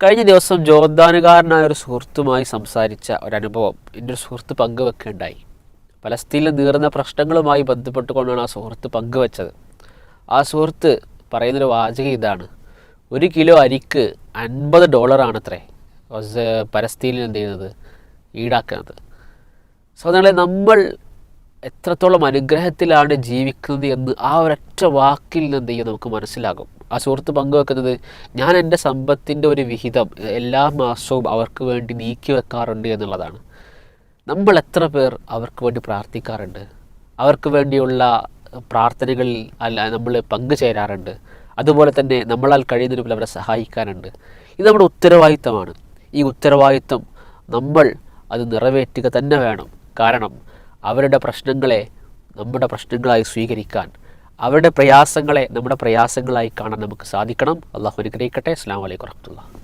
കഴിഞ്ഞ ദിവസം ജോർദാനുകാരനായ ഒരു സുഹൃത്തുമായി സംസാരിച്ച ഒരനുഭവം എൻ്റെ ഒരു സുഹൃത്ത് പങ്കുവെക്കുകയുണ്ടായി. പലസ്തീനിലെ നീറുന്ന പ്രശ്നങ്ങളുമായി ബന്ധപ്പെട്ടുകൊണ്ടാണ് ആ സുഹൃത്ത് പങ്കുവെച്ചത്. ആ സുഹൃത്ത് പറയുന്നൊരു വാചകം ഇതാണ്: 1 കിലോ അരിക്ക് $50 പലസ്തീനിൽ എന്ത് ചെയ്യുന്നത്, ഈടാക്കുന്നത്. സഹോദരങ്ങളെ, നമ്മൾ എത്രത്തോളം അനുഗ്രഹത്തിലാണ് ജീവിക്കുന്നത് എന്ന് ആ ഒരൊറ്റ വാക്കിൽ നിന്ന് എന്ത് ചെയ്യും നമുക്ക് മനസ്സിലാകും. ആ സുഹൃത്ത് പങ്കുവെക്കുന്നത്: ഞാൻ എൻ്റെ സമ്പത്തിൻ്റെ ഒരു വിഹിതം എല്ലാ മാസവും അവർക്ക് വേണ്ടി നീക്കി വെക്കാറുണ്ട് എന്നുള്ളതാണ്. നമ്മൾ എത്ര പേർ അവർക്ക് വേണ്ടി പ്രാർത്ഥിക്കാറുണ്ട്, അവർക്ക് വേണ്ടിയുള്ള പ്രാർത്ഥനകളിൽ നമ്മൾ പങ്കുചേരാറുണ്ട്, അതുപോലെ തന്നെ നമ്മളാൽ കഴിയുന്നതിന് അവരെ സഹായിക്കാറുണ്ട്. ഇത് നമ്മുടെ ഉത്തരവാദിത്തമാണ്. ഈ ഉത്തരവാദിത്തം നമ്മൾ അത് നിറവേറ്റുക തന്നെ വേണം. കാരണം അവരുടെ പ്രശ്നങ്ങളെ നമ്മുടെ പ്രശ്നങ്ങളായി സ്വീകരിക്കാൻ, അവരുടെ പ്രയാസങ്ങളെ നമ്മുടെ പ്രയാസങ്ങളായി കാണാൻ നമുക്ക് സാധിക്കണം. അള്ളാഹു അനുഗ്രഹിക്കട്ടെ. അസ്സലാമു അലൈക്കും വറഹ്മത്തുള്ളാഹി.